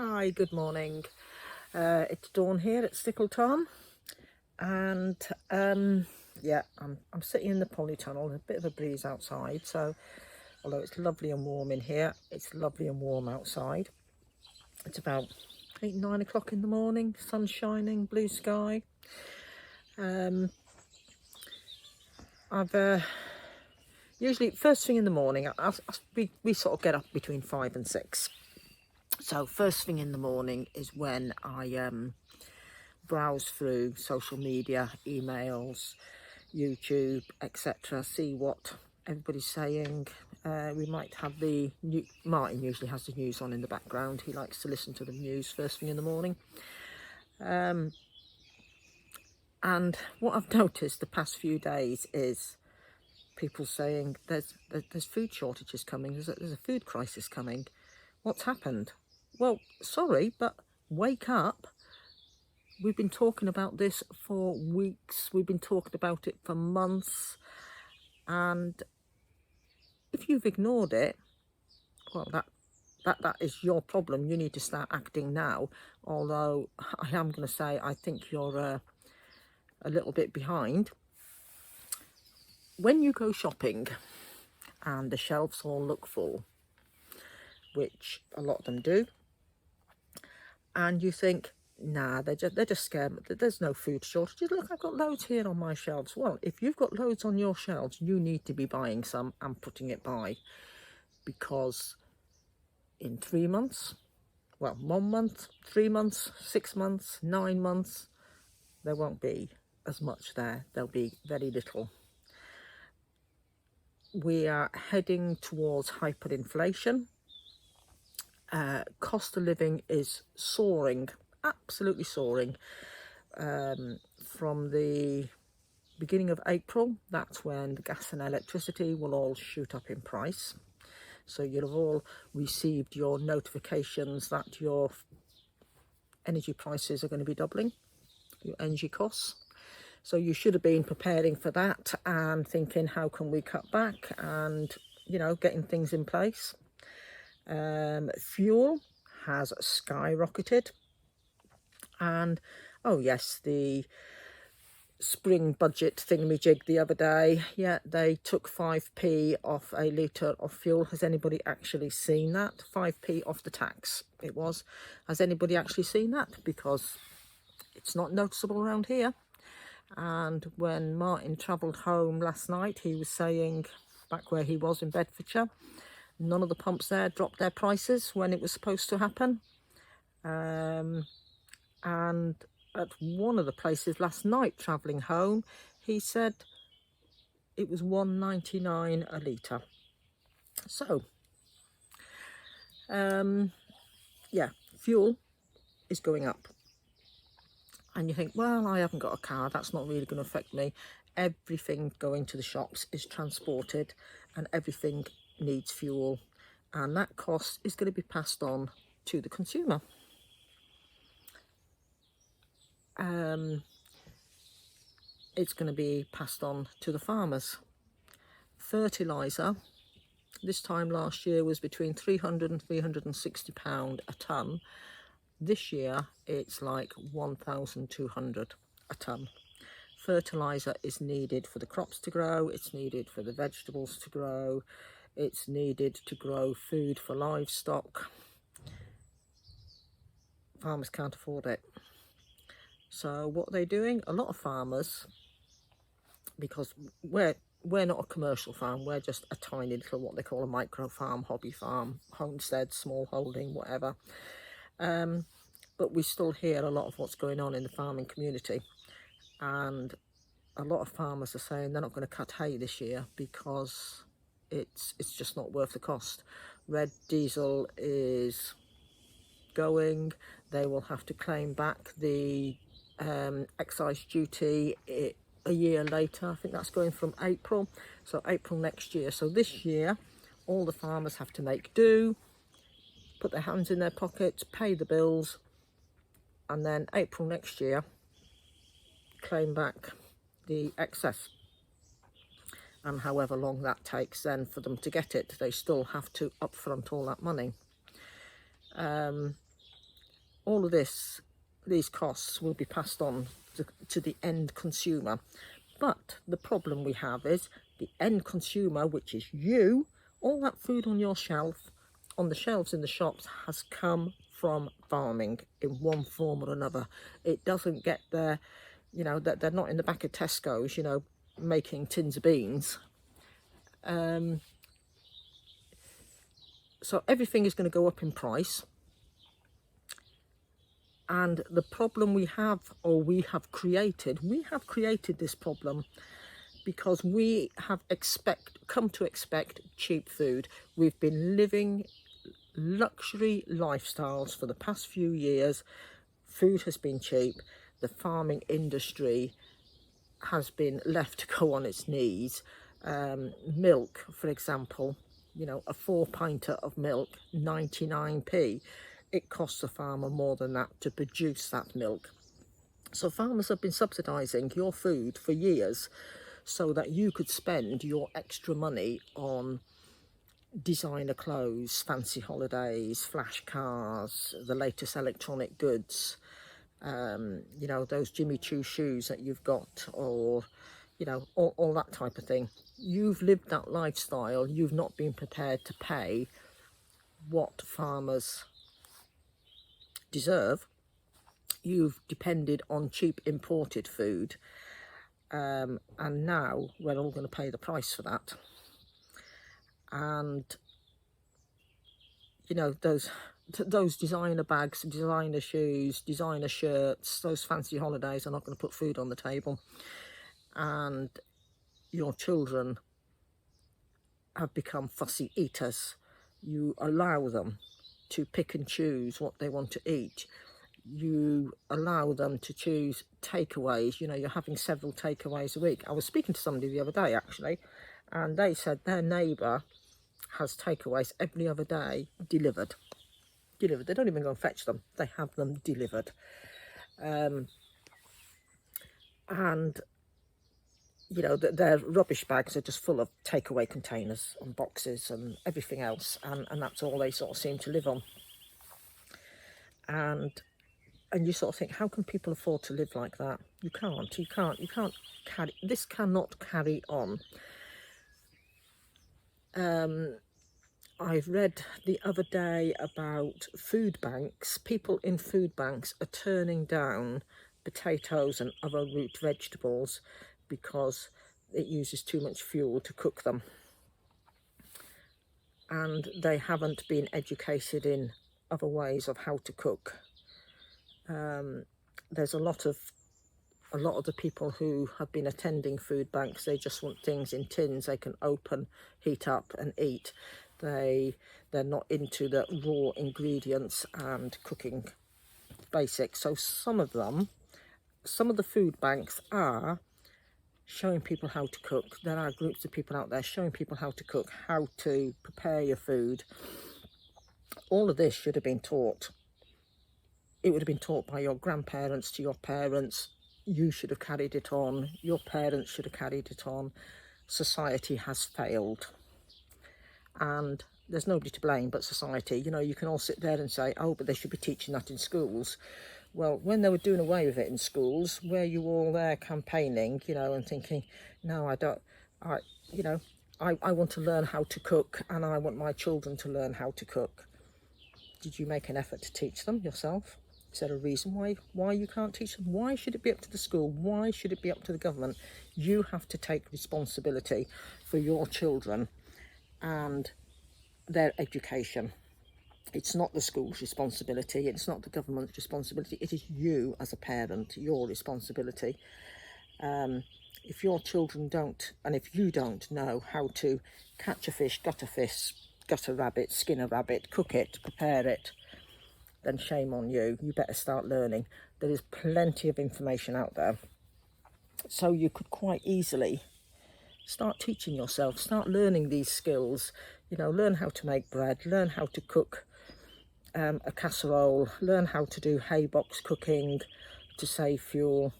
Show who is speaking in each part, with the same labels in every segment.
Speaker 1: Hi, good morning. It's Dawn here at Stickleton, and yeah, I'm sitting in the polytunnel. A bit of a breeze outside, so although it's lovely and warm in here, it's lovely and warm outside. It's about 8, 9 o'clock in the morning, sun shining, blue sky. I've usually first thing in the morning. We sort of get up between 5 and 6. So first thing in the morning is when I browse through social media, emails, YouTube, etc. See what everybody's saying. We might have the new. Martin usually has the news on in the background. He likes to listen to the news first thing in the morning. And what I've noticed the past few days is people saying there's food shortages coming. There's a food crisis coming. What's happened? Well, sorry, but wake up. We've been talking about this for weeks. We've been talking about it for months. And if you've ignored it, well, that is your problem. You need to start acting now. Although I am going to say I think you're a little bit behind. When you go shopping and the shelves all look full, which a lot of them do, and you think, nah, they're just scared. There's no food shortages. Look, I've got loads here on my shelves. Well, if you've got loads on your shelves, you need to be buying some and putting it by, because in 3 months, well, 1 month, 3 months, 6 months, 9 months, there won't be as much there. There'll be very little. We are heading towards hyperinflation. Cost of living is soaring, absolutely soaring. From the beginning of April, that's when the gas and electricity will all shoot up in price. So you'll have all received your notifications that your energy prices are going to be doubling, your energy costs. So you should have been preparing for that and thinking, how can we cut back, and, you know, getting things in place. Fuel has skyrocketed. And, oh yes, the spring budget thingamajig the other day, yeah, they took 5p off a litre of fuel. Has anybody actually seen that? 5p off the tax it was. Has anybody actually seen that? Because it's not noticeable around here. And when Martin travelled home last night, he was saying, back where he was in Bedfordshire, none of the pumps there dropped their prices when it was supposed to happen. And at one of the places last night travelling home, he said it was £1.99 a litre. So, yeah, fuel is going up. And you think, well, I haven't got a car, that's not really going to affect me. Everything going to the shops is transported and everything needs fuel. And that cost is going to be passed on to the consumer. It's going to be passed on to the farmers. Fertiliser this time last year was between £300 and £360 a tonne. This year it's like 1,200 a tonne. Fertiliser is needed for the crops to grow, it's needed for the vegetables to grow, it's needed to grow food for livestock. Farmers can't afford it. So what are they doing? A lot of farmers, because we're not a commercial farm, we're just a tiny little, what they call a micro farm, hobby farm, homestead, small holding, whatever. But we still hear a lot of what's going on in the farming community. And a lot of farmers are saying they're not going to cut hay this year because it's just not worth the cost. Red diesel is going. They will have to claim back the excise duty a year later. I think that's going from April, so April next year. So this year all the farmers have to make do, put their hands in their pockets, pay the bills, and then April next year claim back the excess. And however long that takes then for them to get it, they still have to upfront all that money. all of these costs will be passed on to the end consumer. But the problem we have is the end consumer, which is you, all that food on your shelf, on the shelves in the shops, has come from farming in one form or another. It doesn't get there, you know, that they're not in the back of Tesco's, you know, making tins of beans. So everything is going to go up in price. And the problem we have created this problem because we have come to expect cheap food. We've been living luxury lifestyles for the past few years. Food has been cheap. The farming industry has been left to go on its knees. Milk, for example, you know, a 4-pinter of milk, 99p. It costs a farmer more than that to produce that milk. So farmers have been subsidising your food for years so that you could spend your extra money on designer clothes, fancy holidays, flash cars, the latest electronic goods, you know, those Jimmy Choo shoes that you've got, or, you know, all that type of thing. You've lived that lifestyle. You've not been prepared to pay what farmers deserve. You've depended on cheap imported food, and now we're all going to pay the price for that. And you know, those designer bags, designer shoes, designer shirts, those fancy holidays are not going to put food on the table. And your children have become fussy eaters. You allow them to pick and choose what they want to eat. You allow them to choose takeaways. You know, you're having several takeaways a week. I was speaking to somebody the other day, actually, and they said their neighbour has takeaways every other day delivered. They don't even go and fetch them. They have them delivered. And, you know, their rubbish bags are just full of takeaway containers and boxes and everything else. And that's all they sort of seem to live on. And you sort of think, how can people afford to live like that? You can't carry, this cannot carry on. I've read the other day about food banks. People in food banks are turning down potatoes and other root vegetables because it uses too much fuel to cook them. And they haven't been educated in other ways of how to cook. There's a lot of the people who have been attending food banks, they just want things in tins they can open, heat up and eat. They're not into the raw ingredients and cooking basics. So some of the food banks are showing people how to cook. There are groups of people out there showing people how to cook, how to prepare your food. All of this should have been taught. It would have been taught by your grandparents to your parents. You should have carried it on. Your parents should have carried it on. Society has failed. And there's nobody to blame but society. You know, you can all sit there and say, oh, but they should be teaching that in schools. Well, when they were doing away with it in schools, were you all there campaigning, you know, and thinking, no, I want to learn how to cook and I want my children to learn how to cook. Did you make an effort to teach them yourself? Is there a reason why you can't teach them? Why should it be up to the school? Why should it be up to the government? You have to take responsibility for your children and their education. It's not the school's responsibility. It's not the government's responsibility. It is you as a parent, your responsibility. If your children don't, and if you don't know how to catch a fish, gut a rabbit, skin a rabbit, cook it, prepare it, then shame on you. You better start learning. There is plenty of information out there. So you could quite easily start teaching yourself, start learning these skills. You know, learn how to make bread, learn how to cook a casserole, learn how to do hay box cooking to save fuel.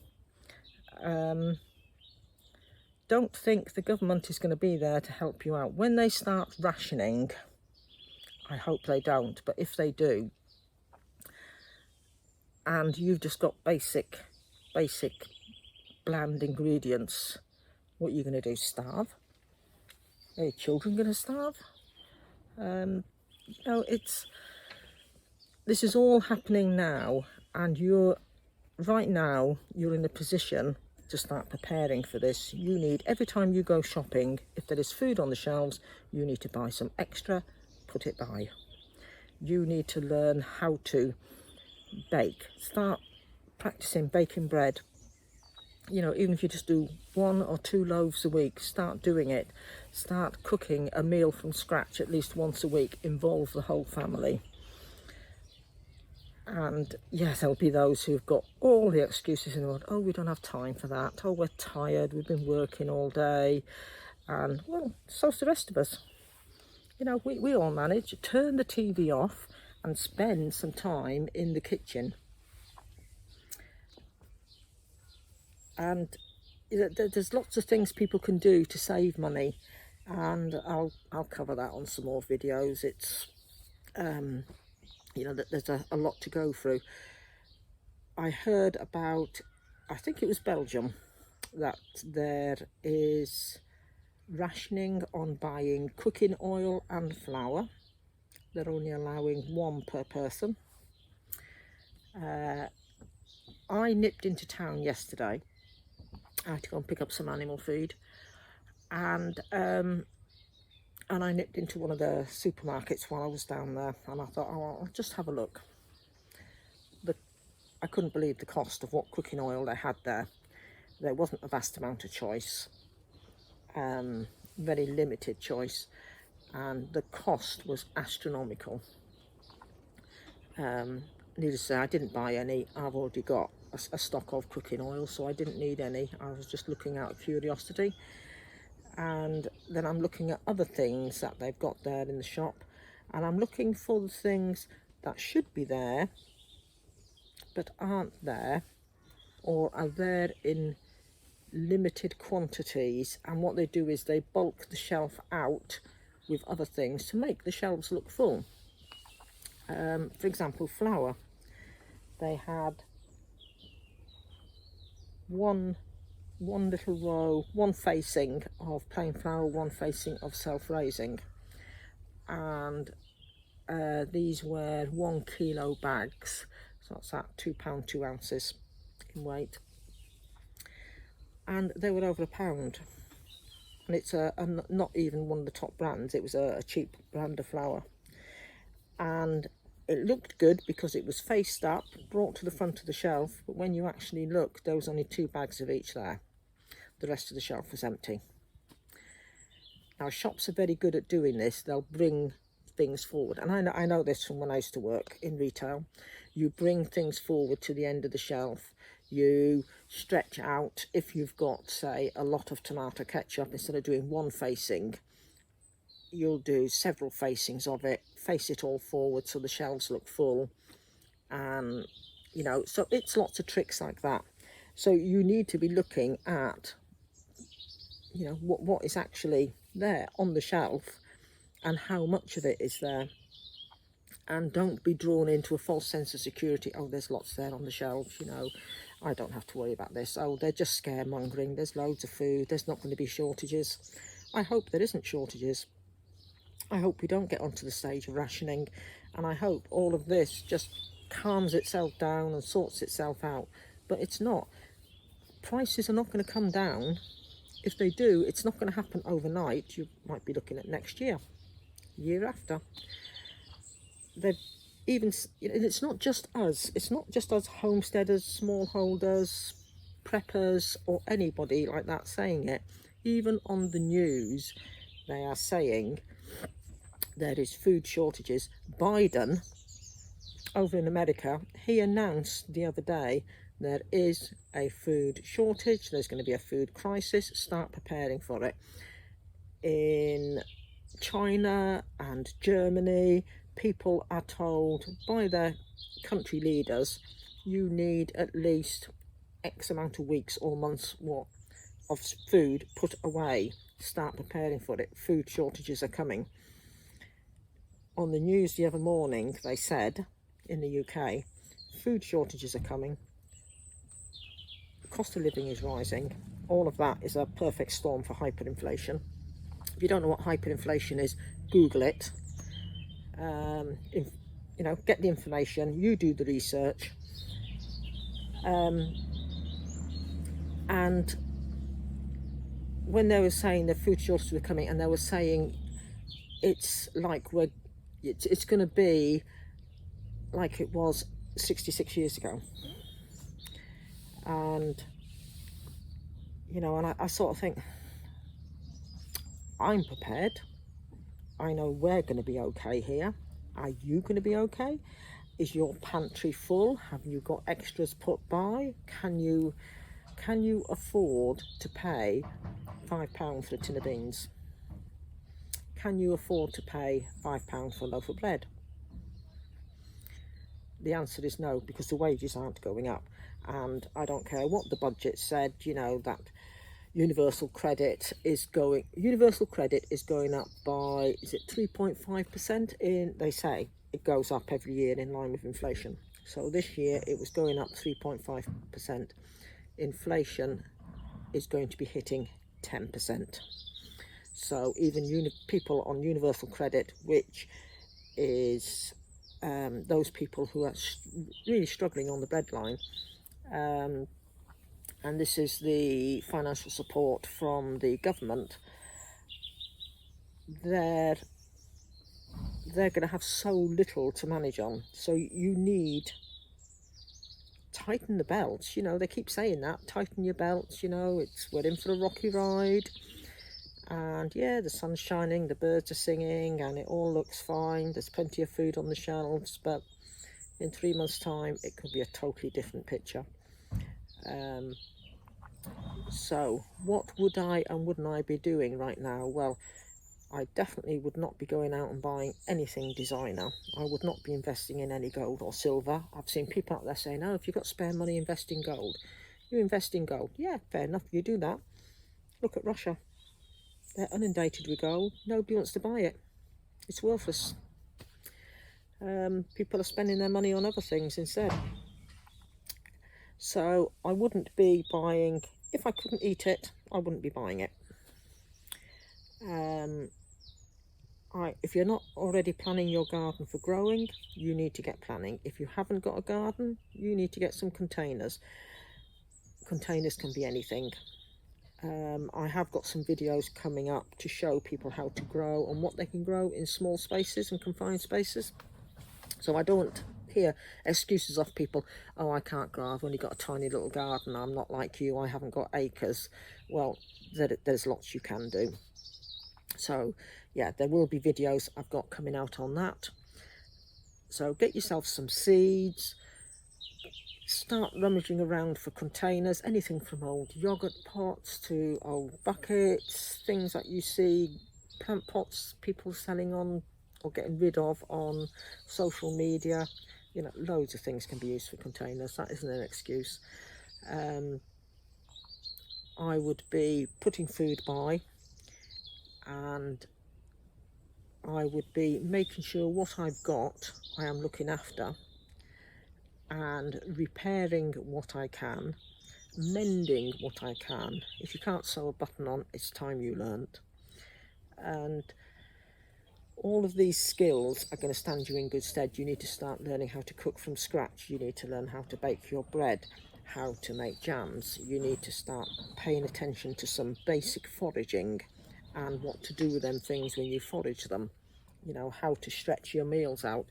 Speaker 1: Don't think the government is going to be there to help you out. When they start rationing, I hope they don't, but if they do, and you've just got basic bland ingredients, what are you going to do? Starve? Are your children going to starve? You know, this is all happening now, and right now you're in a position to start preparing for this. You need, every time you go shopping, if there is food on the shelves, you need to buy some extra, put it by. You need to learn how to bake. Start practicing baking bread. You know, even if you just do 1 or 2 loaves a week, start doing it. Start cooking a meal from scratch at least once a week. Involve the whole family. And yes, there'll be those who've got all the excuses in the world. Oh, we don't have time for that. Oh, we're tired. We've been working all day. And, well, so's the rest of us. You know, we all manage. Turn the TV off and spend some time in the kitchen. And there's lots of things people can do to save money. And I'll cover that on some more videos. It's... you know, that there's a lot to go through. I heard about, I think it was Belgium, that there is rationing on buying cooking oil and flour. They're only allowing 1 per person. I nipped into town yesterday. I had to go and pick up some animal feed, and I nipped into one of the supermarkets while I was down there, and I thought, oh, I'll just have a look. I couldn't believe the cost of what cooking oil they had there. There wasn't a vast amount of choice, very limited choice, and the cost was astronomical. Needless to say, I didn't buy any. I've already got a stock of cooking oil, so I didn't need any. I was just looking out of curiosity. And then I'm looking at other things that they've got there in the shop, and I'm looking for the things that should be there but aren't there, or are there in limited quantities. And what they do is they bulk the shelf out with other things to make the shelves look full. For example, flour. They had one little row, 1 facing of plain flour, 1 facing of self-raising, and these were 1 kilo bags, so that's at £2 2 ounces in weight, and they were over £1. And it's not even one of the top brands. It was a cheap brand of flour, and it looked good because it was faced up, brought to the front of the shelf, but when you actually look, there was only 2 bags of each there. The rest of the shelf was empty. Now, shops are very good at doing this. They'll bring things forward, and I know this from when I used to work in retail. You bring things forward to the end of the shelf. You stretch out. If you've got, say, a lot of tomato ketchup, instead of doing 1 facing, you'll do several facings of it, face it all forward so the shelves look full. And you know, so it's lots of tricks like that. So you need to be looking at, you know, what is actually there on the shelf and how much of it is there. And don't be drawn into a false sense of security. Oh, there's lots there on the shelves, you know, I don't have to worry about this. Oh, they're just scaremongering. There's loads of food. There's not going to be shortages. I hope there isn't shortages. I hope we don't get onto the stage of rationing. And I hope all of this just calms itself down and sorts itself out. But it's not. Prices are not going to come down. If they do, it's not going to happen overnight. You might be looking at next year, year after. They've even, it's not just us. It's not just us homesteaders, smallholders, preppers, or anybody like that saying it. Even on the news, they are saying there is food shortages. Biden, over in America, he announced the other day there is a food shortage. There's going to be a food crisis. Start preparing for it. In China and Germany, people are told by their country leaders, you need at least X amount of weeks or months more of food put away. Start preparing for it. Food shortages are coming. On the news the other morning, they said in the UK, food shortages are coming, the cost of living is rising. All of that is a perfect storm for hyperinflation. If you don't know what hyperinflation is, Google it. You know, get the information, you do the research, and when they were saying the food shortages were coming, and they were saying it's like it's going to be like it was 66 years ago, and you know, and I sort of think, I'm prepared. I know we're going to be okay here. Are you going to be okay? Is your pantry full? Have you got extras put by? Can you afford to pay £5 for a tin of beans? Can you afford to pay £5 for a loaf of bread? The answer is no, because the wages aren't going up. And I don't care what the budget said, you know, that universal credit is going up by, is it 3.5%? In, they say it goes up every year in line with inflation. So this year it was going up 3.5%. Inflation is going to be hitting 10%. So even people on universal credit, which is those people who are really struggling on the breadline, and this is the financial support from the government, they're going to have so little to manage on. So you need tighten the belts. You know, they keep saying that, tighten your belts. You know, we're in for a rocky ride. And yeah, the sun's shining, the birds are singing, and it all looks fine. There's plenty of food on the shelves, but in 3 months' time, it could be a totally different picture. So what would I and wouldn't I be doing right now? Well, I definitely would not be going out and buying anything designer. I would not be investing in any gold or silver. I've seen people out there saying, oh, if you've got spare money, invest in gold. You invest in gold. Yeah, fair enough, you do that. Look at Russia. They're inundated with gold. Nobody wants to buy it. It's worthless. People are spending their money on other things instead. So I wouldn't be buying, if I couldn't eat it, I wouldn't be buying it. If you're not already planning your garden for growing, you need to get planning. If you haven't got a garden, you need to get some containers. Containers can be anything. I have got some videos coming up to show people how to grow and what they can grow in small spaces and confined spaces. So I don't hear excuses off people, oh, I can't grow, I've only got a tiny little garden, I'm not like you, I haven't got acres. Well, there's lots you can do. So yeah, there will be videos I've got coming out on that. So get yourself some seeds. Start rummaging around for containers, anything from old yogurt pots to old buckets, things that you see, plant pots people selling on or getting rid of on social media. You know, loads of things can be used for containers. That isn't an excuse. I would be putting food by, and I would be making sure what I've got I am looking after, and repairing what I can, mending what I can. If you can't sew a button on, it's time you learnt. And all of these skills are going to stand you in good stead. You need to start learning how to cook from scratch. You need to learn how to bake your bread, how to make jams. You need to start paying attention to some basic foraging and what to do with them things when you forage them. You know, how to stretch your meals out.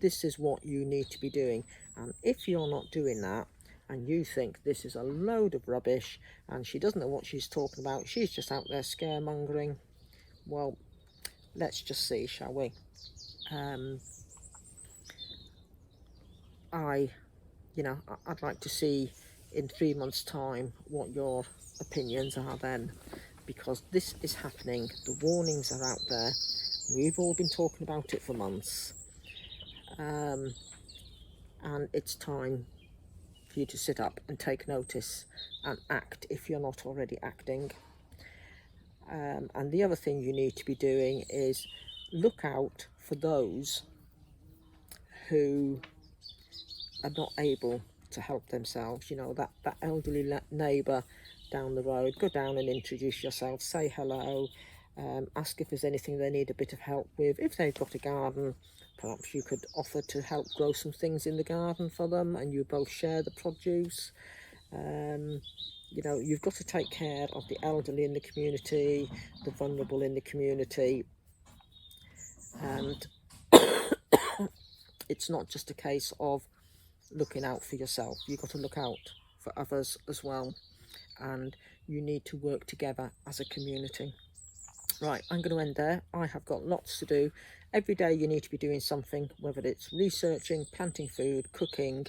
Speaker 1: This is what you need to be doing. And if you're not doing that, and you think this is a load of rubbish and she doesn't know what she's talking about, she's just out there scaremongering, well, let's just see, shall we? I'd like to see in 3 months' time what your opinions are then, because this is happening. The warnings are out there. We've all been talking about it for months. And it's time for you to sit up and take notice and act if you're not already acting. And the other thing you need to be doing is look out for those who are not able to help themselves, you know, that elderly neighbour down the road, go down and introduce yourself, say hello, ask if there's anything they need a bit of help with. If they've got a garden, perhaps you could offer to help grow some things in the garden for them, and you both share the produce. You know, you've got to take care of the elderly in the community, the vulnerable in the community, and it's not just a case of looking out for yourself. You've got to look out for others as well, and you need to work together as a community. Right, I'm going to end there. I have got lots to do. Every day you need to be doing something, whether it's researching, planting food, cooking,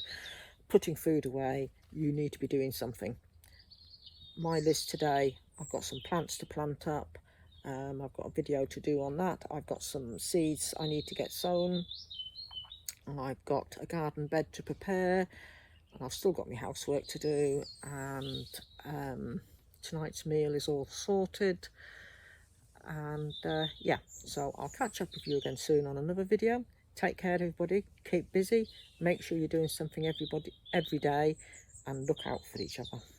Speaker 1: putting food away. You need to be doing something. My list today, I've got some plants to plant up. I've got a video to do on that. I've got some seeds I need to get sown. I've got a garden bed to prepare, and I've still got my housework to do, and tonight's meal is all sorted. And yeah, so I'll catch up with you again soon on another video. Take care, everybody. Keep busy. Make sure you're doing something every day, and look out for each other.